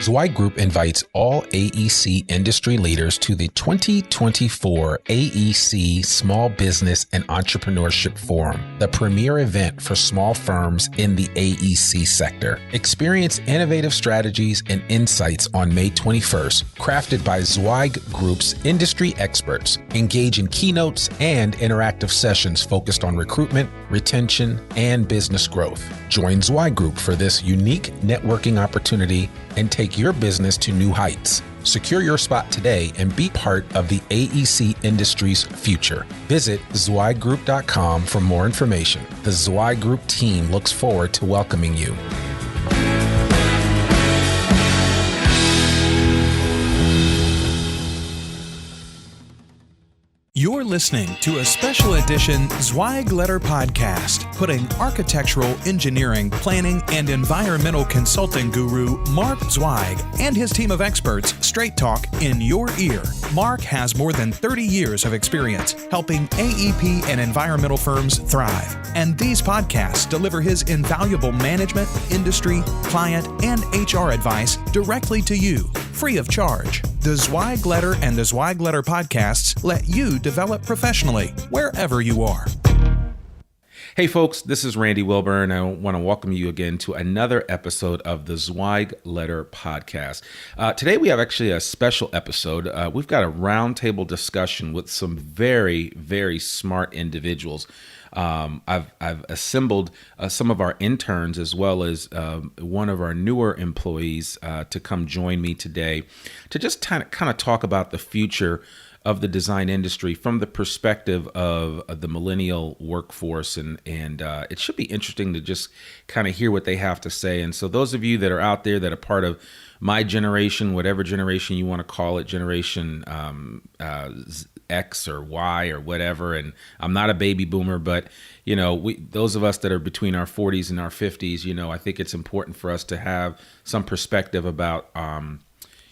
Zweig Group invites all AEC industry leaders to the 2024 AEC Small Business and Entrepreneurship Forum, the premier event for small firms in the AEC sector. Experience innovative strategies and insights on May 21st, crafted by Zweig Group's industry experts. Engage in keynotes and interactive sessions focused on recruitment, retention, and business growth. Join Zweig Group for this unique networking opportunity and take your business to new heights. Secure your spot today and be part of the AEC industry's future. Visit zweiggroup.com for more information. The Zweig Group team looks forward to welcoming you. You're listening to a special edition Zweig Letter podcast, putting architectural, engineering, planning, and environmental consulting guru Mark Zweig and his team of experts straight talk in your ear. Mark has more than 30 years of experience helping AEP and environmental firms thrive, and these podcasts deliver his invaluable management, industry, client, and HR advice directly to you, free of charge. The Zweig Letter and the Zweig Letter podcasts let you develop professionally wherever you are. Hey folks, this is Randy Wilburn. I want to welcome you again to another episode of the Zweig Letter podcast. Today we have actually a special episode. We've got a roundtable discussion with some very, very smart individuals. I've assembled some of our interns as well as one of our newer employees to come join me today to just kind of talk about the future of the design industry from the perspective of the millennial workforce. And it should be interesting to just kind of hear what they have to say. And so those of you that are out there that are part of my generation, whatever generation you want to call it, generation X or Y or whatever, and I'm not a baby boomer, but those of us that are between our 40s and our 50s, I think it's important for us to have some perspective about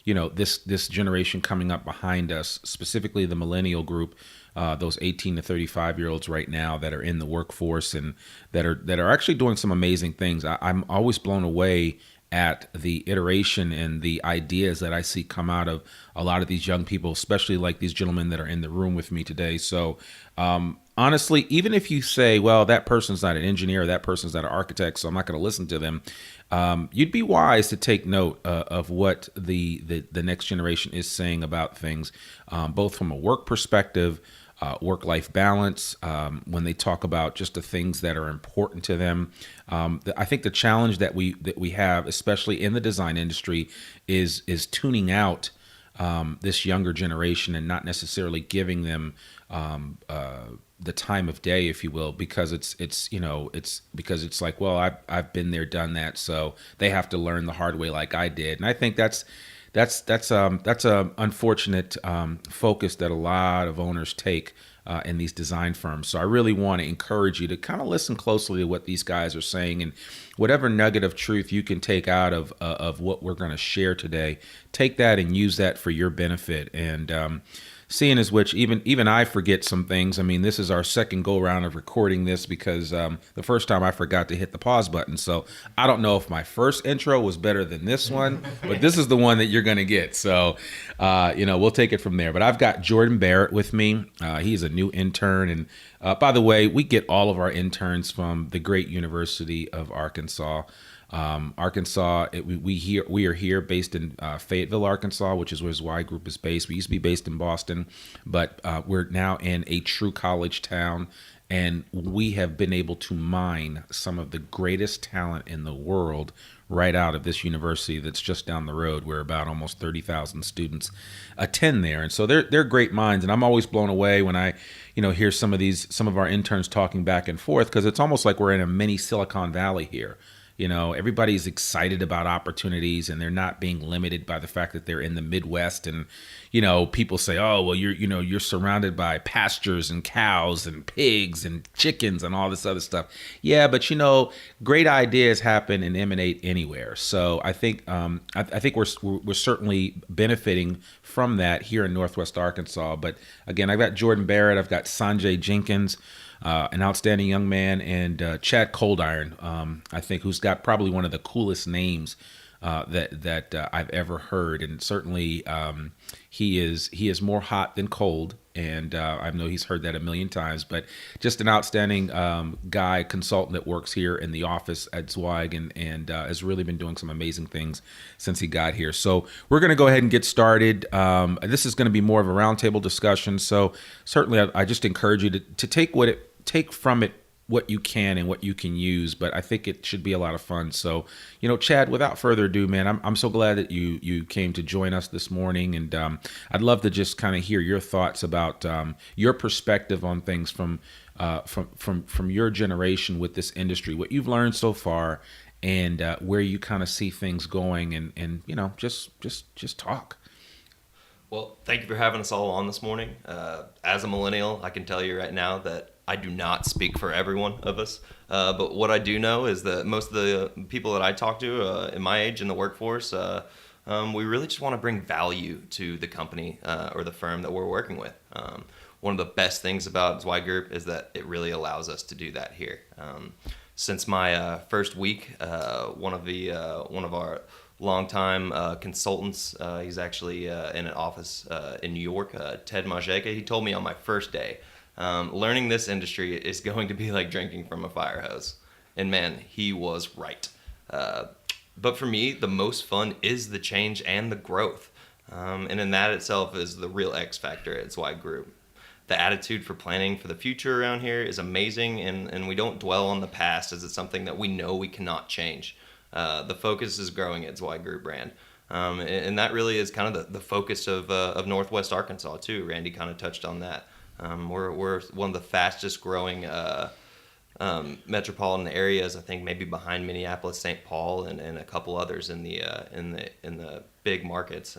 this generation coming up behind us, specifically the millennial group, those 18 to 35 year olds right now that are in the workforce and that are actually doing some amazing things. I'm always blown away at the iteration and the ideas that I see come out of a lot of these young people, especially like these gentlemen that are in the room with me today. So honestly, even if you say, well, that person's not an engineer, that person's not an architect, so I'm not going to listen to them, you'd be wise to take note of what the next generation is saying about things, both from a work perspective, work-life balance, when they talk about just the things that are important to them. I think the challenge that we have, especially in the design industry, is tuning out this younger generation and not necessarily giving them the time of day, if you will, because it's like, well, I've been there, done that, so they have to learn the hard way like I did. And I think that's a unfortunate focus that a lot of owners take in these design firms. So I really want to encourage you to kind of listen closely to what these guys are saying, and whatever nugget of truth you can take out of what we're going to share today, take that and use that for your benefit. And seeing as which, even I forget some things. I mean, this is our second go round of recording this because the first time I forgot to hit the pause button. So I don't know if my first intro was better than this one, but this is the one that you're going to get. So, we'll take it from there. But I've got Jordan Barrett with me. He's a new intern. And by the way, we get all of our interns from the great University of Arkansas. Arkansas, we are here based in Fayetteville, Arkansas, which is where Zweig Group is based. We used to be based in Boston, but we're now in a true college town, and we have been able to mine some of the greatest talent in the world right out of this university that's just down the road, where about almost 30,000 students attend there. And so they're great minds, and I'm always blown away when I hear some of our interns talking back and forth, because it's almost like we're in a mini Silicon Valley here. Everybody's excited about opportunities, and they're not being limited by the fact that they're in the Midwest. And, people say, oh, well, you're surrounded by pastures and cows and pigs and chickens and all this other stuff. Yeah, but, great ideas happen and emanate anywhere. So I think we're certainly benefiting from that here in Northwest Arkansas. But again, I've got Jordan Barrett, I've got Sanjay Jenkins, an outstanding young man, and Chad Coldiron, I think, who's got probably one of the coolest names that I've ever heard, and certainly he is more hot than cold, and I know he's heard that a million times. But just an outstanding guy, consultant that works here in the office at Zweig, and has really been doing some amazing things since he got here. So we're going to go ahead and get started. This is going to be more of a roundtable discussion. So certainly, I just encourage you to take from it what you can and what you can use, but I think it should be a lot of fun. So, Chad, without further ado, man, I'm so glad that you came to join us this morning, and I'd love to just kind of hear your thoughts about your perspective on things from your generation with this industry, what you've learned so far, and where you kind of see things going, and just talk. Well, thank you for having us all on this morning. As a millennial, I can tell you right now that I do not speak for every one of us, but what I do know is that most of the people that I talk to in my age in the workforce, we really just want to bring value to the company or the firm that we're working with. One of the best things about Zweig Group is that it really allows us to do that here. Since my first week, one of our longtime consultants, he's actually in an office in New York, Ted Majeka, he told me on my first day, learning this industry is going to be like drinking from a fire hose. And man, he was right. But for me, the most fun is the change and the growth. And in that itself is the real X factor at Zweig Group. The attitude for planning for the future around here is amazing, and we don't dwell on the past as it's something that we know we cannot change. The focus is growing at Zweig Group brand. And that really is kind of the focus of Northwest Arkansas too. Randy kind of touched on that. We're one of the fastest growing metropolitan areas, I think maybe behind Minneapolis, St. Paul, and a couple others in the big markets.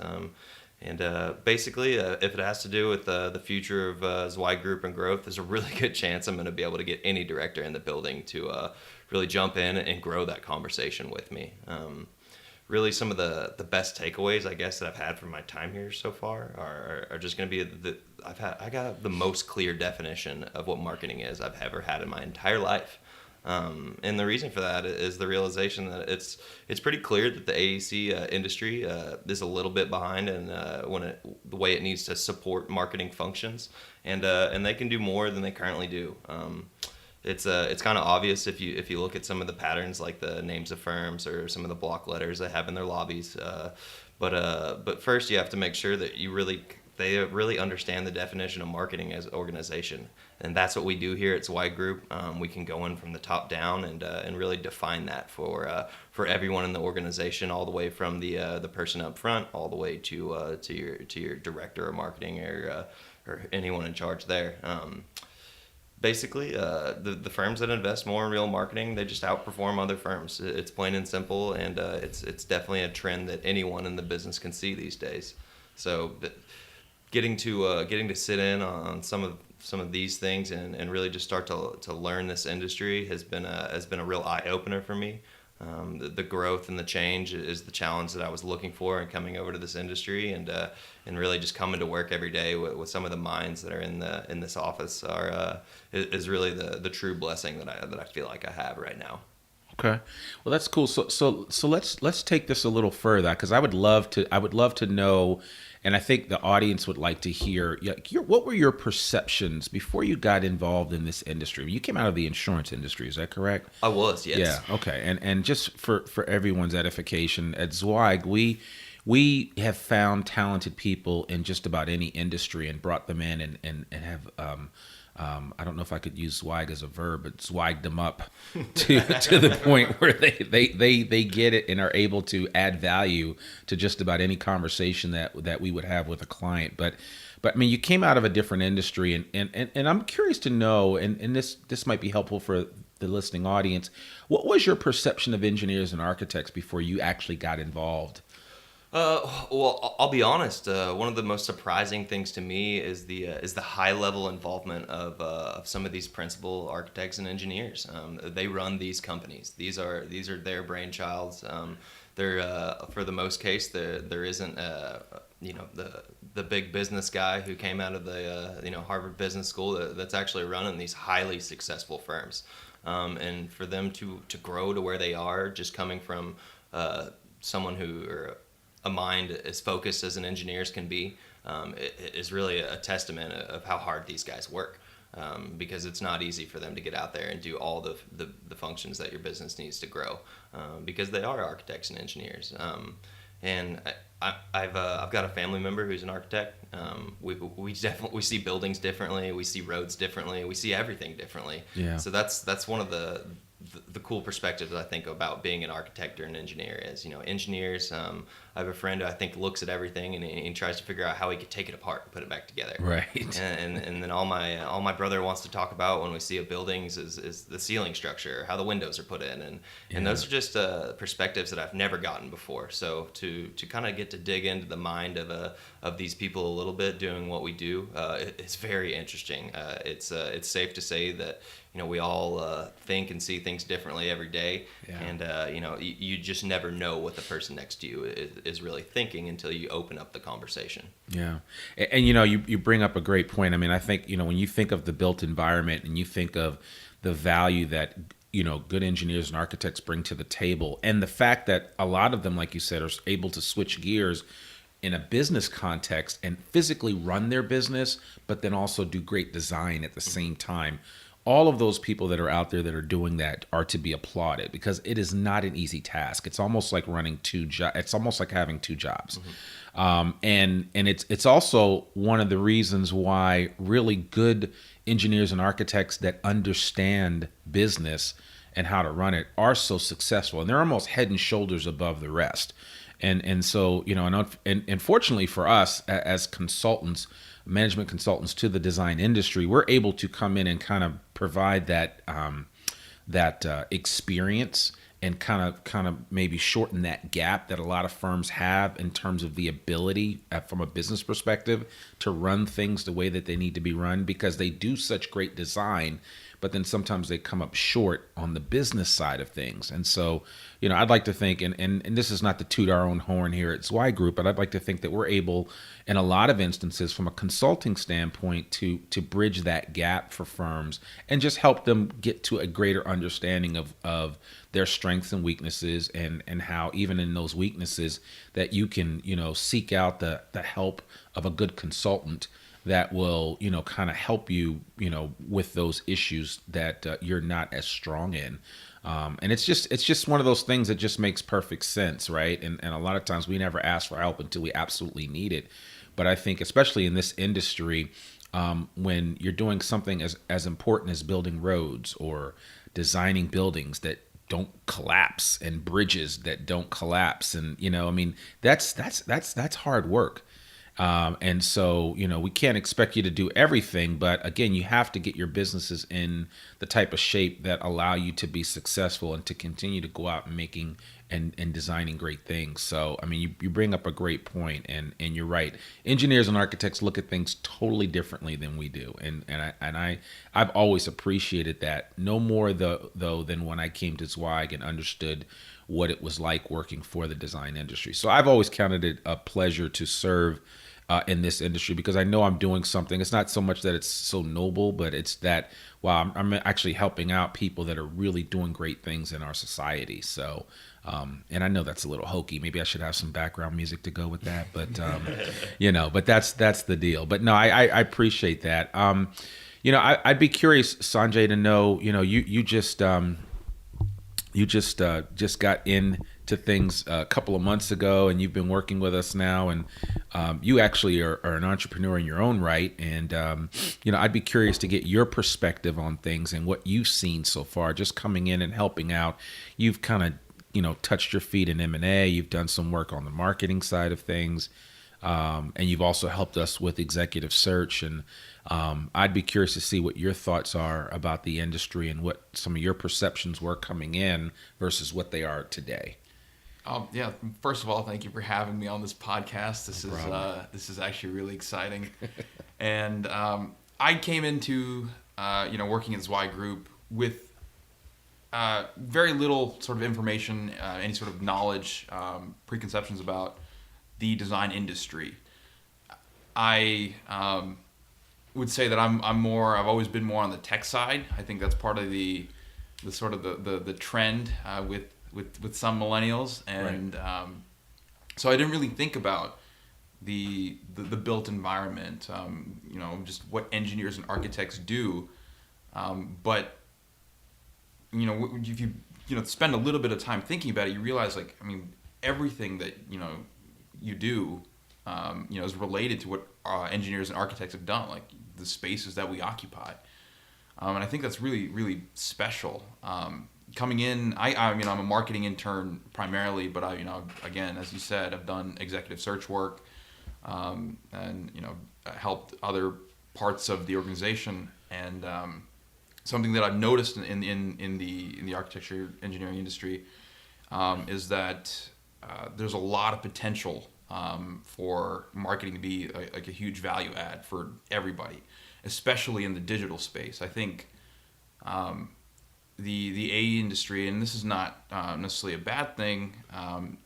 Basically, if it has to do with the future of Zweig Group and growth, there's a really good chance I'm going to be able to get any director in the building to really jump in and grow that conversation with me. Really, some of the best takeaways, I guess, that I've had from my time here so far are just going to be I got the most clear definition of what marketing is I've ever had in my entire life. And the reason for that is the realization that it's pretty clear that the AEC industry is a little bit behind in the way it needs to support marketing functions, and they can do more than they currently do. It's kind of obvious if you look at some of the patterns, like the names of firms or some of the block letters they have in their lobbies. But first you have to make sure that they really understand the definition of marketing as an organization, and that's what we do here at Zweig Group. We can go in from the top down and really define that for everyone in the organization, all the way from the person up front, all the way to your director of marketing or anyone in charge there. Basically, the firms that invest more in real marketing, they just outperform other firms. It's plain and simple, and it's definitely a trend that anyone in the business can see these days. So getting to sit in on some of these things and really just start to learn this industry has been a real eye opener for me. The growth and the change is the challenge that I was looking for in coming over to this industry, and really just coming to work every day with some of the minds that are in this office is really the true blessing that I feel like I have right now. Okay, well, that's cool. So let's take this a little further, because I would love to know, and I think the audience would like to hear, what were your perceptions before you got involved in this industry? You came out of the insurance industry, is that correct? I was, yes. Yeah, okay. And just for everyone's edification, at Zweig, we have found talented people in just about any industry and brought them in and have I don't know if I could use Zweig as a verb, but Zweiged them up to the point where they get it and are able to add value to just about any conversation that we would have with a client. But I mean, you came out of a different industry, and I'm curious to know, and this might be helpful for the listening audience, what was your perception of engineers and architects before you actually got involved? Well, I'll be honest. One of the most surprising things to me is the high level involvement of some of these principal architects and engineers. They run these companies. These are their brainchilds. For the most case, there isn't the big business guy who came out of the Harvard Business School that's actually running these highly successful firms. And for them to grow to where they are, just coming from someone who, or a mind as focused as an engineer's can be, it is really a testament of how hard these guys work. Because it's not easy for them to get out there and do all the functions that your business needs to grow, because they are architects and engineers. And I've got a family member who's an architect. We see buildings differently, we see roads differently, we see everything differently. Yeah. So that's one of the cool perspectives I think about being an architect or an engineer is, engineers. I have a friend who I think looks at everything and he tries to figure out how he could take it apart and put it back together. Right. And then all my brother wants to talk about when we see a buildings is the ceiling structure, how the windows are put in, and those are just perspectives that I've never gotten before. So to kind of get to dig into the mind of these people a little bit doing what we do, it's very interesting. It's safe to say that we all think and see things differently every day, and you just never know what the person next to you is really thinking until you open up the conversation. Yeah, and you bring up a great point. I mean, I think when you think of the built environment and you think of the value that good engineers and architects bring to the table, and the fact that a lot of them, like you said, are able to switch gears in a business context and physically run their business, but then also do great design at the same time. All of those people that are out there that are doing that are to be applauded, because it is not an easy task. It's almost like running two jobs. It's almost like having two jobs. And it's also one of the reasons why really good engineers and architects that understand business and how to run it are so successful, and they're almost head and shoulders above the rest. And so and fortunately for us as consultants, management consultants to the design industry, we're able to come in and kind of provide that experience and kind of maybe shorten that gap that a lot of firms have in terms of the ability from a business perspective to run things the way that they need to be run, because they do such great design, but then sometimes they come up short on the business side of things. And so, I'd like to think, and this is not to toot our own horn here at Zweig Group, but I'd like to think that we're able, in a lot of instances, from a consulting standpoint, to bridge that gap for firms and just help them get to a greater understanding of their strengths and weaknesses, and how even in those weaknesses that you can, seek out the help of a good consultant that will, kind of help you, with those issues that you're not as strong in. And it's just one of those things that just makes perfect sense, right? And a lot of times we never ask for help until we absolutely need it. But I think especially in this industry, when you're doing something as important as building roads or designing buildings that don't collapse and bridges that don't collapse, and that's hard work. And so, we can't expect you to do everything, but again, you have to get your businesses in the type of shape that allow you to be successful and to continue to go out and making and designing great things. So, I mean, you bring up a great point, and you're right. Engineers and architects look at things totally differently than we do. And I've always appreciated that, no more though than when I came to Zweig and understood what it was like working for the design industry. So I've always counted it a pleasure to serve in this industry, because I know I'm doing something. It's not so much that it's so noble, but it's that, wow, I'm actually helping out people that are really doing great things in our society. So, and I know that's a little hokey. Maybe I should have some background music to go with that, but but that's the deal. But no, I appreciate that. I'd be curious, Sanjay, to know, you just got into things a couple of months ago, and you've been working with us now, and you actually are an entrepreneur in your own right. And I'd be curious to get your perspective on things and what you've seen so far, just coming in and helping out. You've kind of touched your feet in M&A. You've done some work on the marketing side of things, and you've also helped us with executive search. And I'd be curious to see what your thoughts are about the industry and what some of your perceptions were coming in versus what they are today. Yeah. First of all, thank you for having me on this podcast. This is actually really exciting. And I came into working at Zweig Group with very little sort of information, any sort of knowledge, preconceptions about the design industry. I would say that I've always been more on the tech side. I think that's part of the sort of the trend with with some millennials, and so I didn't really think about the built environment, just what engineers and architects do, but if you spend a little bit of time thinking about it, you realize, like, I mean, everything that you do is related to what engineers and architects have done, like the spaces that we occupy, and I think that's really, really special. Coming in, I'm a marketing intern primarily, but again, as you said, I've done executive search work, and helped other parts of the organization, and something that I've noticed in the architecture engineering industry is that there's a lot of potential for marketing to be like a huge value add for everybody, especially in the digital space. I think the AE industry, and this is not necessarily a bad thing,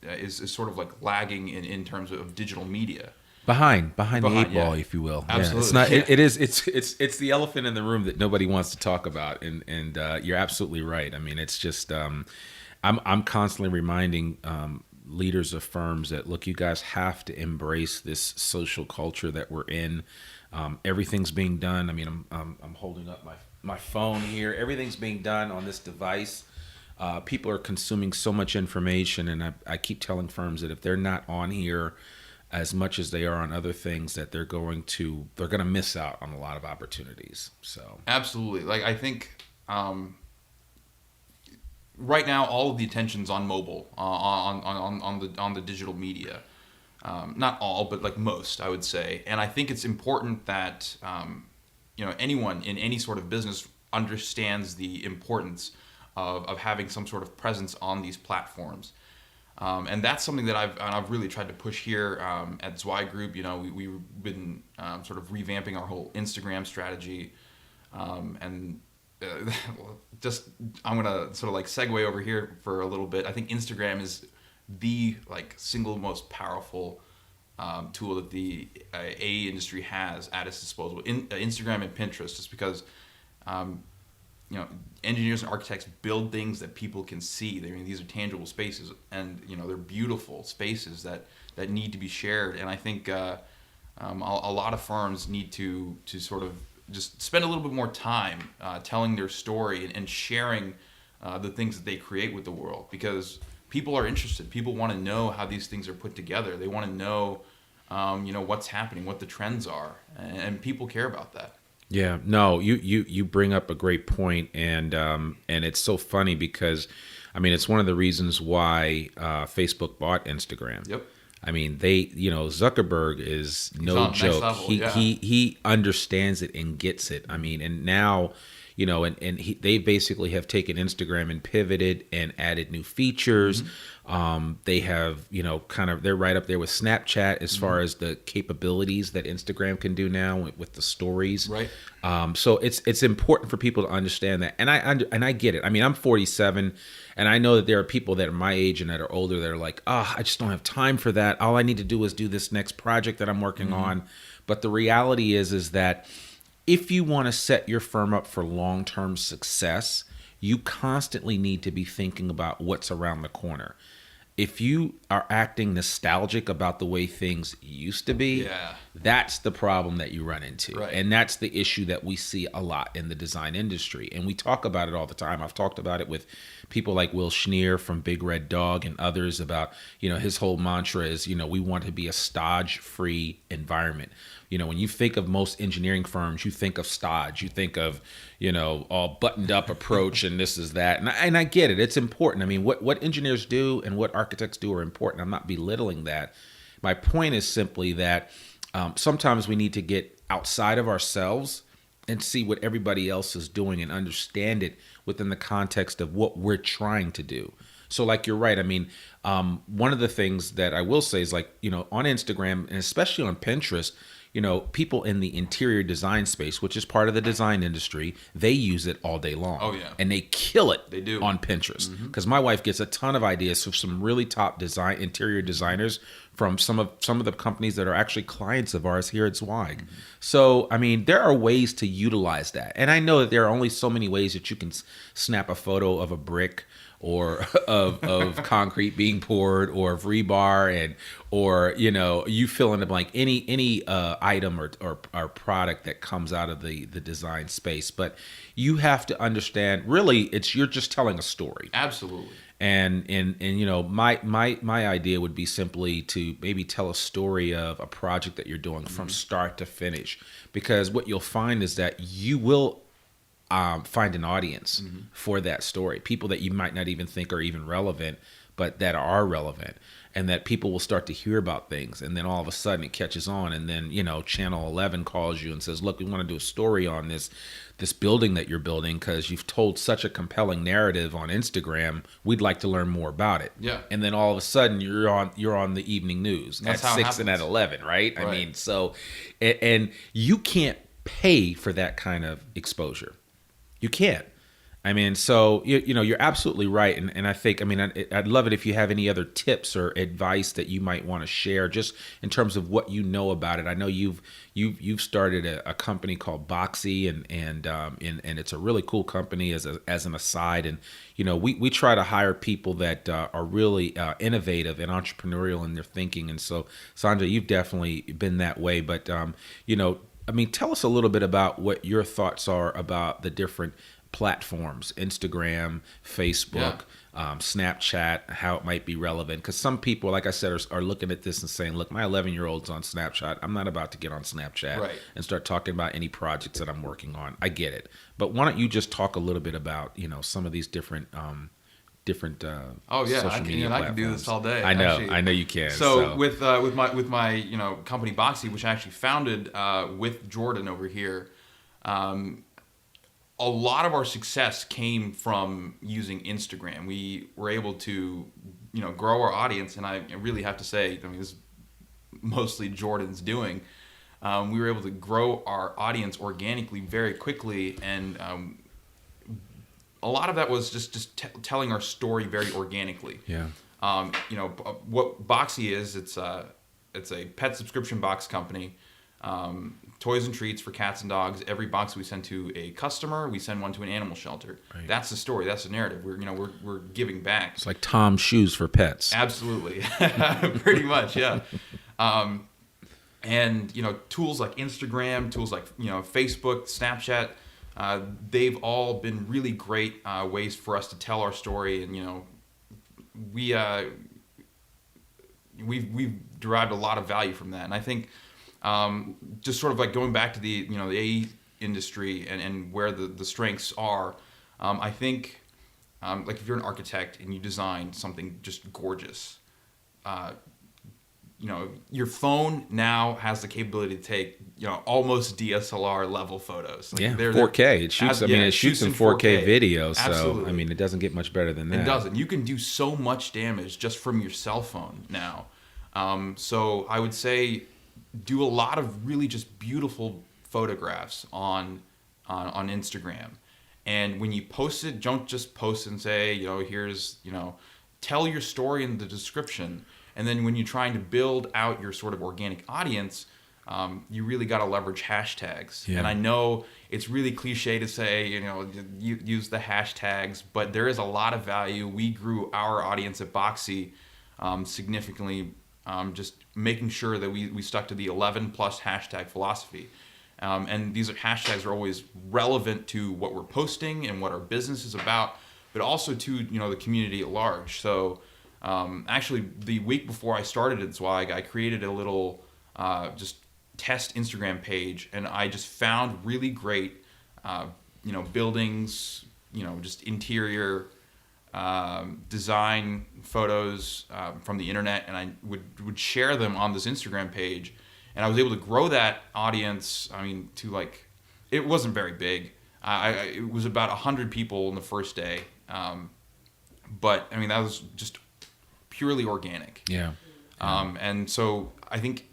is sort of like lagging in terms of digital media. Behind the eight ball, if you will. Absolutely. Yeah, it's the elephant in the room that nobody wants to talk about, and you're absolutely right. I mean, it's just I'm constantly reminding leaders of firms that, look, you guys have to embrace this social culture that we're in. Everything's being done. I mean, I'm holding up my phone here. Everything's being done on this device. People are consuming so much information, and I keep telling firms that if they're not on here as much as they are on other things, that they're going to miss out on a lot of opportunities. So absolutely, like, I think right now all of the attention's on mobile, on the digital media. Not all, but like most, I would say. And I think it's important that anyone in any sort of business understands the importance of having some sort of presence on these platforms. And that's something that I've really tried to push here at Zweig Group. We've been sort of revamping our whole Instagram strategy, and just I'm gonna sort of like segue over here for a little bit. I think Instagram is the single most powerful tool that the AE industry has at its disposal. Instagram and Pinterest, just because engineers and architects build things that people can see. I mean, these are tangible spaces, and they're beautiful spaces that need to be shared. And I think a lot of firms need to sort of just spend a little bit more time telling their story and sharing the things that they create with the world, because people are interested. People want to know how these things are put together. They want to know, what's happening, what the trends are, and people care about that. Yeah, no, you bring up a great point, and it's so funny because, I mean, it's one of the reasons why Facebook bought Instagram. Yep. I mean, Zuckerberg is no joke. Level, he understands it and gets it. I mean, and now, they basically have taken Instagram and pivoted and added new features. Mm-hmm. They have, they're right up there with Snapchat as far as the capabilities that Instagram can do now with the stories. Right. So it's important for people to understand that, and I get it. I mean, I'm 47, and I know that there are people that are my age and that are older that are like, I just don't have time for that. All I need to do is do this next project that I'm working on. But the reality is that if you want to set your firm up for long-term success, you constantly need to be thinking about what's around the corner. If you are acting nostalgic about the way things used to be, that's the problem that you run into. Right. And that's the issue that we see a lot in the design industry. And we talk about it all the time. I've talked about it with people like Will Schneer from Big Red Dog and others about, his whole mantra is, we want to be a stodge-free environment. When you think of most engineering firms, you think of stodge, you think of, all buttoned up approach and this is that. And I get it. It's important. I mean, what engineers do and what architects do are important. I'm not belittling that. My point is simply that sometimes we need to get outside of ourselves and see what everybody else is doing and understand it within the context of what we're trying to do. So like, you're right. I mean, one of the things that I will say is on Instagram and especially on Pinterest, people in the interior design space, which is part of the design industry, they use it all day long. Oh, yeah. And they kill it. They do. On Pinterest. Because my wife gets a ton of ideas from some really top interior designers from some of the companies that are actually clients of ours here at Zweig. So, I mean, there are ways to utilize that. And I know that there are only so many ways that you can snap a photo of a brick or of concrete being poured, or of rebar, and or you fill in the blank, any item or product that comes out of the design space. But you have to understand, really, you're just telling a story. Absolutely. And my idea would be simply to maybe tell a story of a project that you're doing from start to finish, because what you'll find is that you will find an audience for that story, people that you might not even think are even relevant, but that are relevant, and that people will start to hear about things, and then all of a sudden it catches on, and then Channel 11 calls you and says, look, we want to do a story on this building that you're building because you've told such a compelling narrative on Instagram. We'd like to learn more about it. Yeah. And then all of a sudden you're on the evening news at 6 and at 11, right? I mean, so and you can't pay for that kind of exposure. You can't. I mean, so you're absolutely right, and I think, I'd love it if you have any other tips or advice that you might want to share, just in terms of what you know about it. I know you've started a company called Boxy, and it's a really cool company as an aside, and we try to hire people that are really innovative and entrepreneurial in their thinking, and so Sandra, you've definitely been that way, but tell us a little bit about what your thoughts are about the different platforms, Instagram, Facebook, Snapchat, how it might be relevant. Because some people, like I said, are looking at this and saying, look, my 11-year-old's on Snapchat. I'm not about to get on Snapchat and start talking about any projects that I'm working on. I get it. But why don't you just talk a little bit about, some of these different social media platforms. I can do this all day. I know, actually. I know you can. So with my company Boxy, which I actually founded with Jordan over here, a lot of our success came from using Instagram. We were able to grow our audience, and I really have to say, this is mostly Jordan's doing. We were able to grow our audience organically very quickly, and a lot of that was just telling our story very organically. Yeah. What Boxy is, it's a pet subscription box company. Toys and treats for cats and dogs. Every box we send to a customer, we send one to an animal shelter. Right. That's the story. That's the narrative. We're giving back. It's like Tom's shoes for pets. Absolutely, pretty much, yeah. And tools like Instagram, tools like Facebook, Snapchat, they've all been really great ways for us to tell our story, and we've derived a lot of value from that. And I think just sort of like going back to the the AE industry and where the strengths are, I think like if you're an architect and you design something just gorgeous, your phone now has the capability to take almost DSLR level photos. Like 4K. It shoots. It shoots in 4K video. So Absolutely. It doesn't get much better than that. It doesn't. You can do so much damage just from your cell phone now. So I would say do a lot of really just beautiful photographs on Instagram, and when you post it, don't just post and say here's tell your story in the description. And then when you're trying to build out your sort of organic audience, you really got to leverage hashtags. Yeah. And I know it's really cliche to say, use the hashtags, but there is a lot of value. We grew our audience at Boxy significantly, just making sure that we stuck to the 11 plus hashtag philosophy. And these hashtags are always relevant to what we're posting and what our business is about, but also to the community at large. So actually, the week before I started at Zweig, I created a little just test Instagram page, and I just found really great, buildings, just interior design photos from the internet, and I would share them on this Instagram page, and I was able to grow that audience. To it wasn't very big. It was about 100 people in the first day, but that was just purely organic. Yeah. And so I think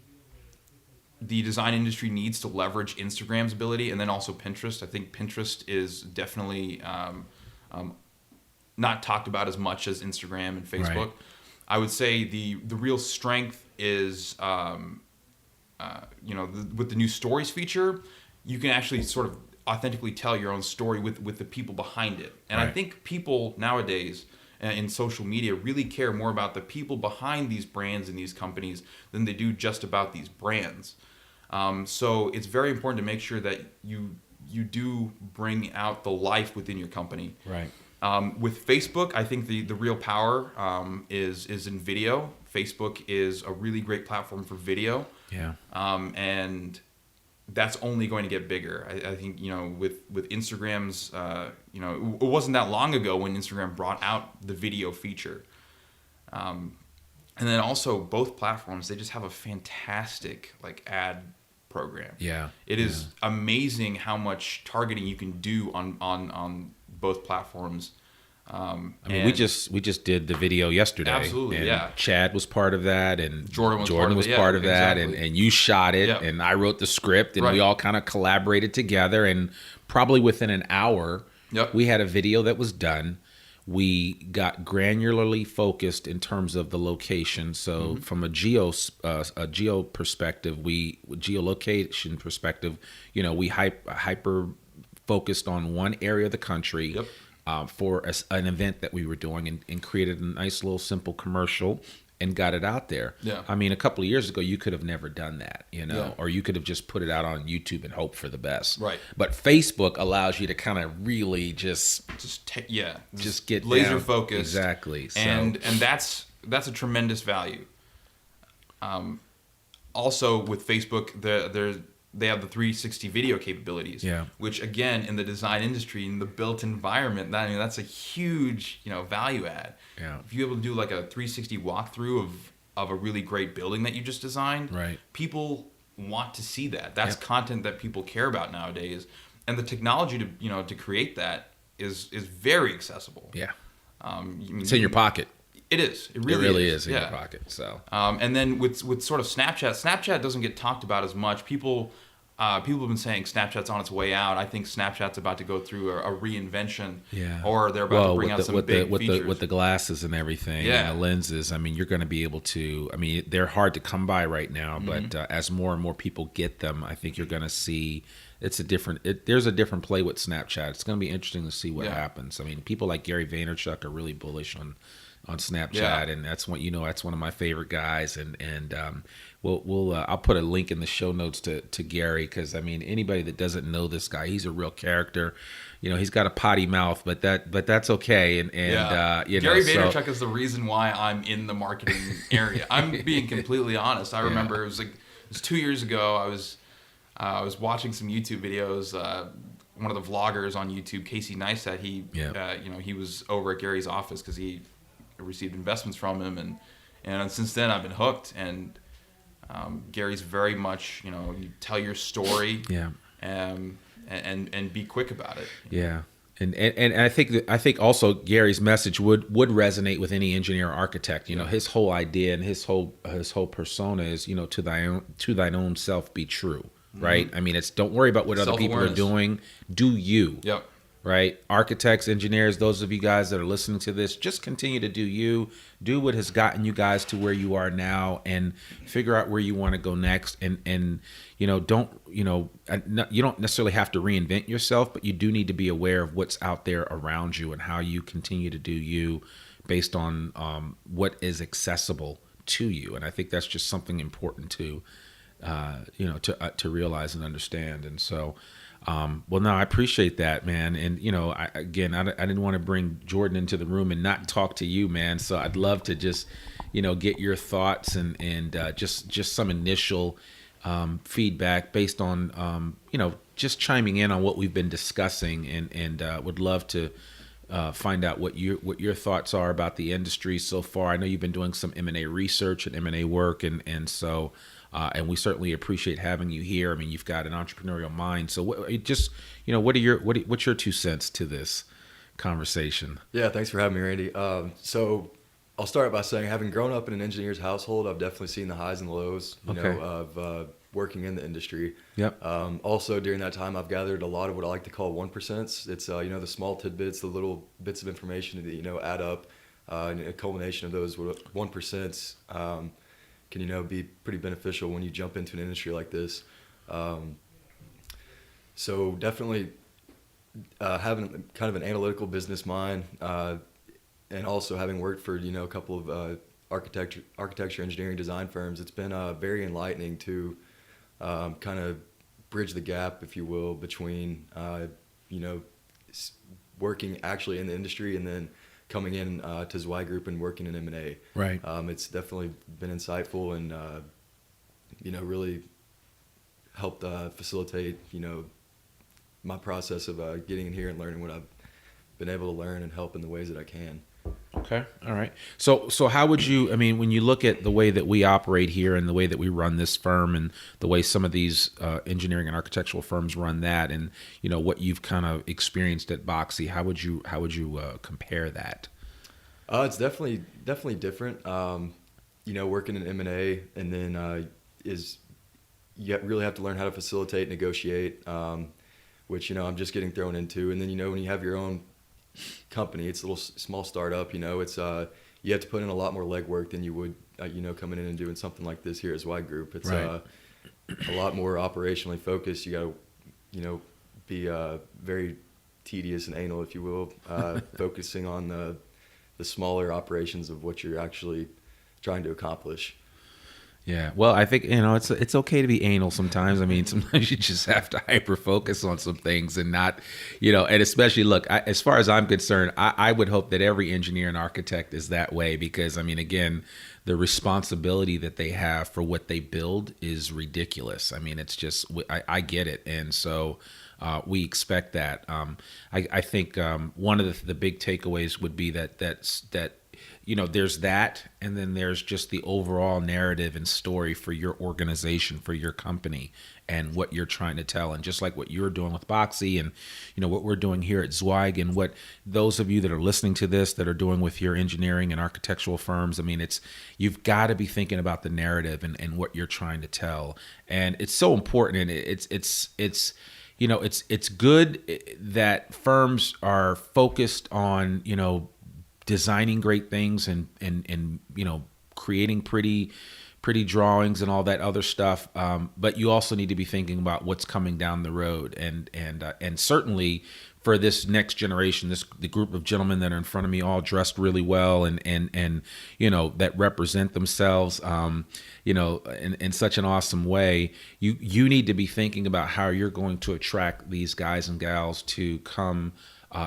the design industry needs to leverage Instagram's ability, and then also Pinterest. I think Pinterest is definitely not talked about as much as Instagram and Facebook. Right. I would say the real strength is, with the new stories feature, you can actually sort of authentically tell your own story with the people behind it. And right. I think people nowadays, in social media really care more about the people behind these brands and these companies than they do just about these brands. So it's very important to make sure that you do bring out the life within your company. Right. With Facebook, I think the real power is in video. Facebook is a really great platform for video. Yeah. And that's only going to get bigger. I think, with Instagram's, it wasn't that long ago when Instagram brought out the video feature. And then also both platforms, they just have a fantastic ad program. Yeah. It is amazing how much targeting you can do on both platforms. I mean, we just did the video yesterday. Absolutely, and yeah. Chad was part of that, and Jordan was part of that, exactly. and you shot it, Yep. and I wrote the script, and Right. we all kind of collaborated together, and probably within an hour, Yep. we had a video that was done. We got granularly focused in terms of the location. So from a geo perspective, geolocation perspective, we hyper focused on one area of the country. Yep. For an event that we were doing, and created a nice little simple commercial and got it out there. Yeah. I mean, a couple of years ago, you could have never done that, Yeah. or you could have just put it out on YouTube and hope for the best. Right. But Facebook allows you to kind of really just get laser down. focused. Exactly. So, And that's a tremendous value. Also with Facebook, they have the 360 video capabilities, Yeah. which again in the design industry, in the built environment, that's a huge value add. Yeah. If you're able to do like a 360 walkthrough of a really great building that you just designed, Right. people want to see that. That's Yep. content that people care about nowadays, and the technology to create that is very accessible. yeah, You it's in your pocket. It is. It It really, really is in yeah. your pocket. So And then with sort of Snapchat doesn't get talked about as much. People have been saying Snapchat's on its way out. I think Snapchat's about to go through a reinvention. yeah, Or they're about to bring out some big with features. the glasses and everything, Yeah. and the lenses. I mean, you're going to be able to. I mean, they're hard to come by right now, but as more and more people get them, I think you're going to see there's a different play with Snapchat. It's going to be interesting to see what Yeah. happens. I mean, people like Gary Vaynerchuk are really bullish on Snapchat, Yeah. and that's one of my favorite guys, and we'll I'll put a link in the show notes to Gary, because I mean, anybody that doesn't know this guy, he's a real character. He's got a potty mouth, but that's okay. And Gary Vaynerchuk is the reason why I'm in the marketing area. I'm being completely honest. I remember it was 2 years ago. I was watching some YouTube videos. One of the vloggers on YouTube, Casey Neistat, he was over at Gary's office because he received investments from him, and since then I've been hooked. And Gary's very much, you tell your story, and be quick about it. Yeah. And I think also Gary's message would resonate with any engineer or architect. His whole idea and his whole persona is, to thine own self be true, right? I mean, don't worry about what other people are doing. Do you? Yep. Right? Architects, engineers, those of you guys that are listening to this, just continue to do you. Do what has gotten you guys to where you are now, and figure out where you want to go next. And you don't necessarily have to reinvent yourself, but you do need to be aware of what's out there around you and how you continue to do you based on what is accessible to you. And I think that's just something important to realize and understand. And so, no, I appreciate that, man. And, I didn't want to bring Jordan into the room and not talk to you, man. So I'd love to just, get your thoughts and just some initial feedback based on, just chiming in on what we've been discussing, and would love to find out what your thoughts are about the industry so far. I know you've been doing some M&A research and M&A work, and so and we certainly appreciate having you here. I mean, you've got an entrepreneurial mind. So what's your 2 cents to this conversation? Yeah, thanks for having me, Randy. So I'll start by saying, having grown up in an engineer's household, I've definitely seen the highs and lows, of working in the industry. Yep. Also, during that time, I've gathered a lot of what I like to call 1%. It's the small tidbits, the little bits of information that add up, and a culmination of those 1%. Can be pretty beneficial when you jump into an industry like this. So definitely having kind of an analytical business mind and also having worked for, a couple of architecture, engineering, design firms, it's been very enlightening to kind of bridge the gap, if you will, between, working actually in the industry and then coming in to Zweig Group and working in M&A. Right. It's definitely been insightful and, really helped facilitate, my process of getting in here and learning what I've been able to learn and help in the ways that I can. Okay. All right. So how would you, I mean, when you look at the way that we operate here and the way that we run this firm and the way some of these engineering and architectural firms run that, and, what you've kind of experienced at Boxy, how would you compare that? It's definitely different. Working in M&A and then you really have to learn how to facilitate, negotiate, which, I'm just getting thrown into. And then, when you have your own company, it's a little small startup, it's you have to put in a lot more legwork than you would, coming in and doing something like this here as Zweig Group. It's right. A lot more operationally focused. You got to, be very tedious and anal, if you will, focusing on the smaller operations of what you're actually trying to accomplish. Yeah, well, I think it's okay to be anal sometimes. I mean, sometimes you just have to hyper focus on some things and not, and especially look. As far as I'm concerned, I would hope that every engineer and architect is that way, because I mean, again, the responsibility that they have for what they build is ridiculous. I mean, it's just I get it, and so we expect that. I think one of the big takeaways would be that there's that, and then there's just the overall narrative and story for your organization, for your company, and what you're trying to tell. And just like what you're doing with Boxy and, what we're doing here at Zweig, and what those of you that are listening to this that are doing with your engineering and architectural firms, I mean, you've got to be thinking about the narrative and what you're trying to tell. And it's so important. And it's good that firms are focused on, designing great things and creating pretty drawings and all that other stuff, but you also need to be thinking about what's coming down the road, and certainly for this next generation, the group of gentlemen that are in front of me, all dressed really well and that represent themselves in such an awesome way. You need to be thinking about how you're going to attract these guys and gals to come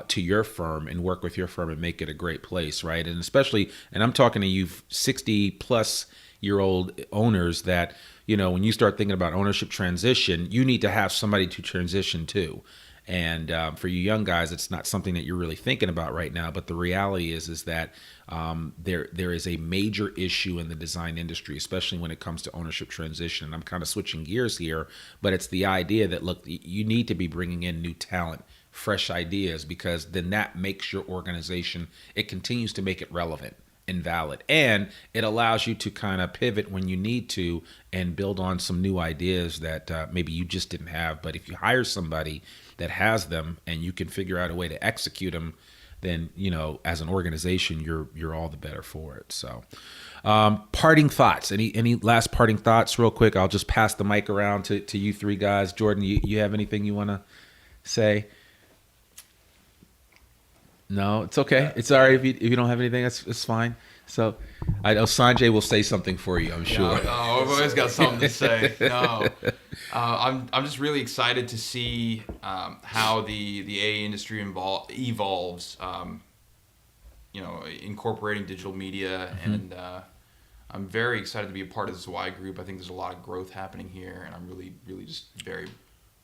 to your firm and work with your firm and make it a great place, right? And especially, and I'm talking to you 60-plus-year-old owners that, when you start thinking about ownership transition, you need to have somebody to transition to. And for you young guys, it's not something that you're really thinking about right now. But the reality is that there is a major issue in the design industry, especially when it comes to ownership transition. And I'm kind of switching gears here, but it's the idea that, look, you need to be bringing in new talent, fresh ideas, because then that makes your organization, it continues to make it relevant and valid, and it allows you to kind of pivot when you need to and build on some new ideas that maybe you just didn't have. But if you hire somebody that has them and you can figure out a way to execute them, then as an organization, you're all the better for it. So parting thoughts, any last parting thoughts real quick? I'll just pass the mic around to you three guys. Jordan, you have anything you want to say? No, it's okay. It's all right if you don't have anything. It's fine. So I know Sanjay will say something for you, I'm sure. No, I've always got something to say. No, I'm just really excited to see how the AA industry evolves. Incorporating digital media, and I'm very excited to be a part of the Zweig Group. I think there's a lot of growth happening here, and I'm really, really just very,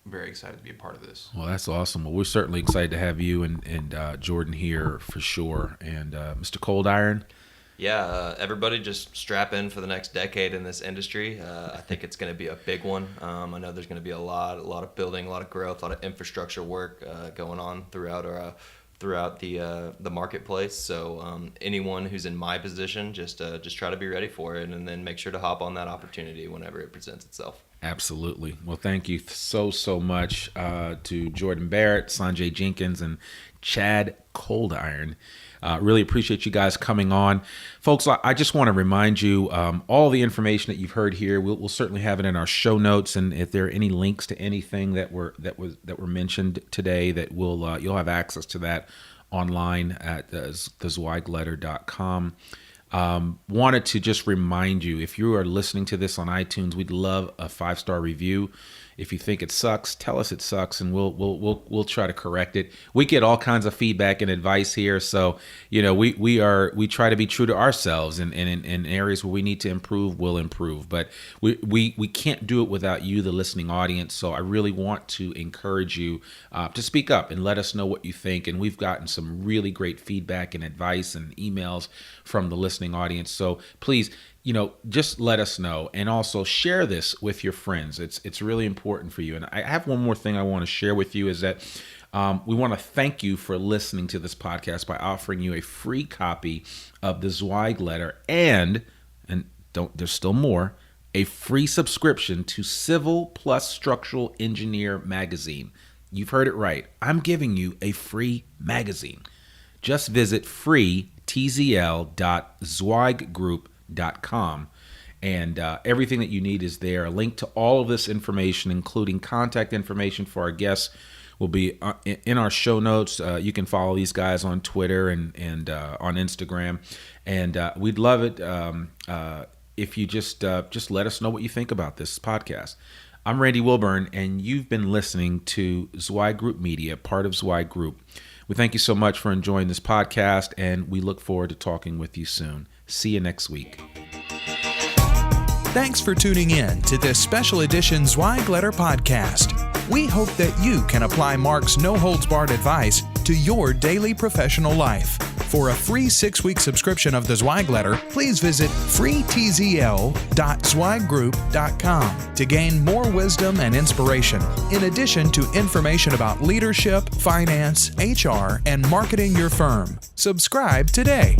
very excited to be a part of this. Well, that's awesome. Well, we're certainly excited to have you and Jordan here for sure. And Mr. Cold Iron. Yeah, everybody just strap in for the next decade in this industry. I think it's going to be a big one. I know there's going to be a lot of building, a lot of growth, a lot of infrastructure work going on throughout the marketplace. So anyone who's in my position, just try to be ready for it, and then make sure to hop on that opportunity whenever it presents itself. Absolutely. Well, thank you so much to Jordan Barrett, Sanjay Jenkins, and Chad Cold Iron. Really appreciate you guys coming on. Folks, I just want to remind you, all the information that you've heard here, we'll certainly have it in our show notes. And if there are any links to anything that were mentioned today, that you'll have access to that online at thezweigletter.com. Wanted to just remind you, if you are listening to this on iTunes, we'd love a 5-star review. If you think it sucks, tell us it sucks, and we'll try to correct it. We get all kinds of feedback and advice here, so we try to be true to ourselves, and in areas where we need to improve, we'll improve. But we can't do it without you, the listening audience. So I really want to encourage you to speak up and let us know what you think. And we've gotten some really great feedback and advice and emails from the listening audience. So please, just let us know, and also share this with your friends. It's really important for you. And I have one more thing I want to share with you, is that we want to thank you for listening to this podcast by offering you a free copy of the Zweig Letter and there's still more, a free subscription to Civil Plus Structural Engineer magazine. You've heard it right. I'm giving you a free magazine. Just visit freetzl.zweiggroup.com, and everything that you need is there. A link to all of this information, including contact information for our guests, will be in our show notes. You can follow these guys on Twitter and on Instagram, and we'd love it if you just let us know what you think about this podcast. I'm Randy Wilburn, and you've been listening to Zweig Group Media, part of Zweig Group. We thank you so much for enjoying this podcast, and we look forward to talking with you soon. See you next week. Thanks for tuning in to this special edition Zweig Letter podcast. We hope that you can apply Mark's no-holds-barred advice to your daily professional life. For a free 6-week subscription of the Zweig Letter, please visit freetzl.zweiggroup.com to gain more wisdom and inspiration, in addition to information about leadership, finance, HR, and marketing your firm. Subscribe today.